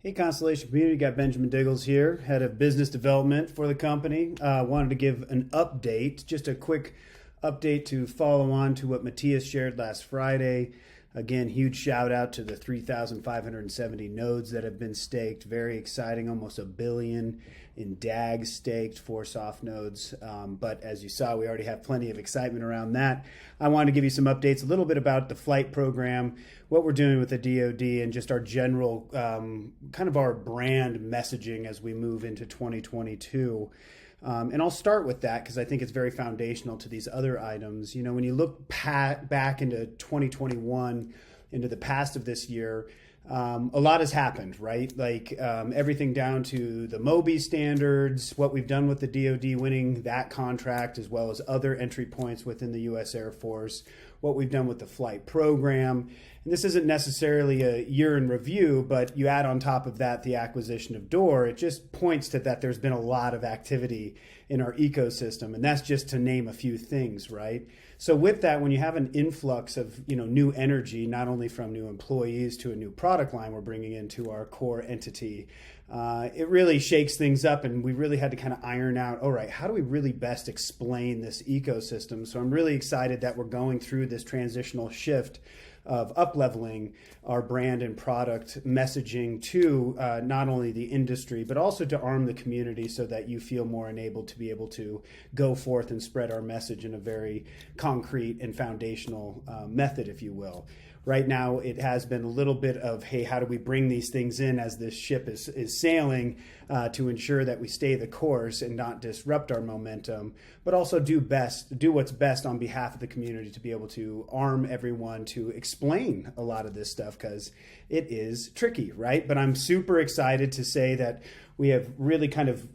Hey, Constellation community, got Benjamin Diggles here, head of business development for the company. Wanted to give an update, just a quick update to follow on to what Matthias shared last Friday. Again, huge shout out to the 3,570 nodes that have been staked. Very exciting, almost 1 billion in DAGs staked for soft nodes. But as you saw, we already have plenty of excitement around that. I wanted to give you some updates, a little bit about the flight program, what we're doing with the DoD, and just our general kind of our brand messaging as we move into 2022. And I'll start with that because I think it's very foundational to these other items. You know, when you look back into 2021, into the past of this year, a lot has happened, right? Like everything down to the MOBI standards, what we've done with the DoD winning that contract, as well as other entry points within the U.S. Air Force, what we've done with the flight program. And this isn't necessarily a year in review, but you add on top of that the acquisition of Door, it just points to that there's been a lot of activity in our ecosystem. And that's just to name a few things, right? So with that, when you have an influx of new energy, not only from new employees to a new product line we're bringing into our core entity, it really shakes things up, and we really had to kind of iron out, all right, how do we really best explain this ecosystem? So I'm really excited that we're going through this transitional shift of up-leveling our brand and product messaging to not only the industry, but also to arm the community so that you feel more enabled to be able to go forth and spread our message in a very concrete and foundational method, if you will. Right now, it has been a little bit of, hey, how do we bring these things in as this ship is sailing to ensure that we stay the course and not disrupt our momentum, but also do what's best on behalf of the community to be able to arm everyone to explain a lot of this stuff, because it is tricky, right? But I'm super excited to say that we have really kind of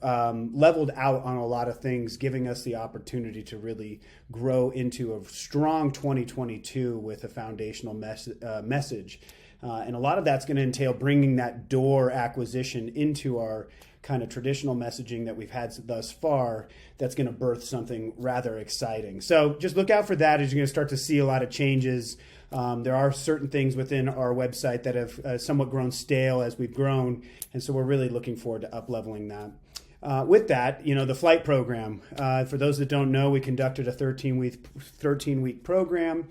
leveled out on a lot of things, giving us the opportunity to really grow into a strong 2022 with a foundational message. And a lot of that's going to entail bringing that Door acquisition into our kind of traditional messaging that we've had thus far. That's going to birth something rather exciting. So just look out for that as you're going to start to see a lot of changes. There are certain things within our website that have somewhat grown stale as we've grown, and so we're really looking forward to up-leveling that. With that, the flight program. For those that don't know, we conducted a 13-week program.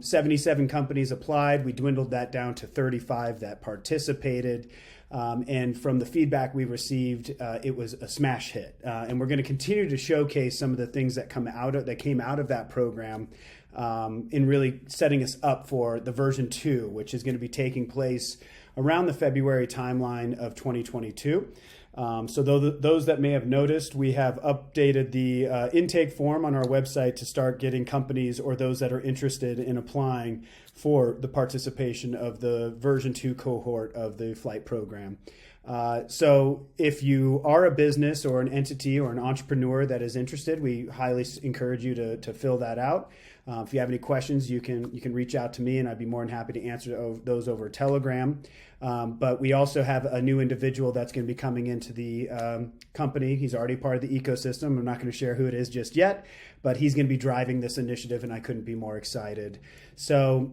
77 companies applied. We dwindled that down to 35 that participated. And from the feedback we received, it was a smash hit. And we're going to continue to showcase some of the things that came out of that program in really setting us up for the version 2, which is going to be taking place around the February timeline of 2022. So those that may have noticed, we have updated the intake form on our website to start getting companies or those that are interested in applying for the participation of the version 2 cohort of the flight program. So if you are a business or an entity or an entrepreneur that is interested, we highly encourage you to fill that out. If you have any questions, you can reach out to me, and I'd be more than happy to answer those over Telegram. But we also have a new individual that's going to be coming into the company. He's already part of the ecosystem. I'm not going to share who it is just yet, but he's going to be driving this initiative, and I couldn't be more excited. So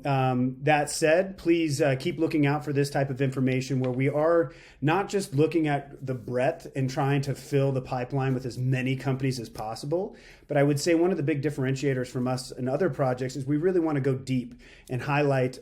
that said, please keep looking out for this type of information where we are not just looking at the breadth and trying to fill the pipeline with as many companies as possible, but I would say one of the big differentiators from us and other projects is we really want to go deep and highlight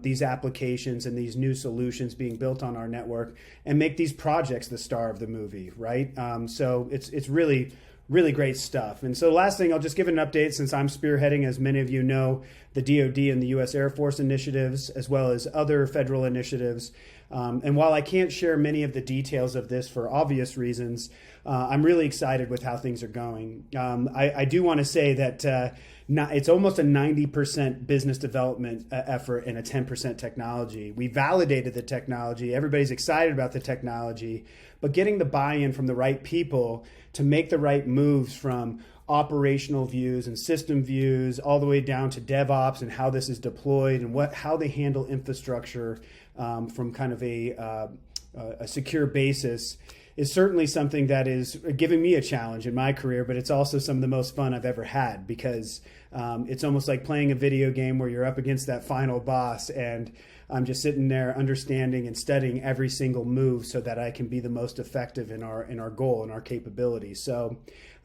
these applications and these new solutions being built on our network and make these projects the star of the movie, right? So it's really great stuff. And so the last thing, I'll just give an update since I'm spearheading, as many of you know, the DoD and the U.S. Air Force initiatives, as well as other federal initiatives. And while I can't share many of the details of this for obvious reasons, I'm really excited with how things are going. I do want to say that it's almost a 90% business development effort and a 10% technology. We validated the technology. Everybody's excited about the technology, but getting the buy-in from the right people to make the right moves from operational views and system views all the way down to DevOps and how this is deployed and how they handle infrastructure from kind of a secure basis is certainly something that is giving me a challenge in my career, but it's also some of the most fun I've ever had because it's almost like playing a video game where you're up against that final boss and I'm just sitting there understanding and studying every single move so that I can be the most effective in our goal and our capabilities. So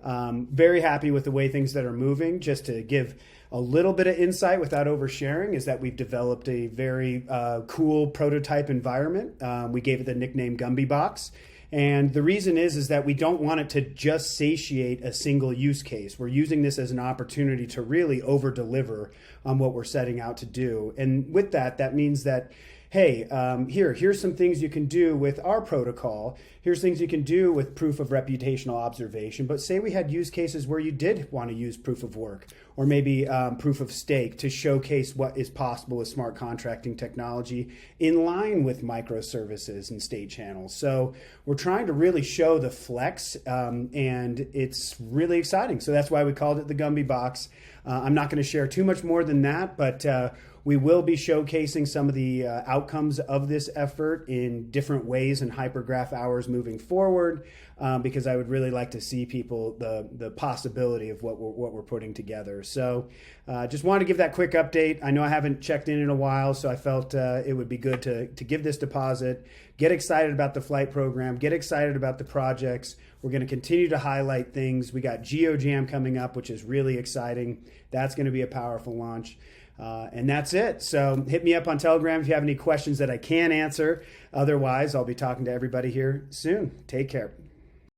very happy with the way things that are moving. Just to give a little bit of insight without oversharing is that we've developed a very cool prototype environment. We gave it the nickname Gumby Box. And the reason is that we don't want it to just satiate a single use case. We're using this as an opportunity to really over-deliver on what we're setting out to do. And with that, that means that, hey, here's some things you can do with our protocol. Here's things you can do with proof of reputational observation. But say we had use cases where you did want to use proof of work or maybe proof of stake to showcase what is possible with smart contracting technology in line with microservices and state channels. So we're trying to really show the flex, and it's really exciting. So that's why we called it the Gumby Box. I'm not going to share too much more than that, but we will be showcasing some of the outcomes of this effort in different ways in Hypergraph hours moving forward, because I would really like to see people the possibility of what we're putting together. So just wanted to give that quick update. I know I haven't checked in a while, so I felt it would be good to give this deposit, get excited about the flight program, get excited about the projects. We're going to continue to highlight things. We got GeoJam coming up, which is really exciting. That's going to be a powerful launch. And that's it. So hit me up on Telegram if you have any questions that I can answer. Otherwise, I'll be talking to everybody here soon. Take care.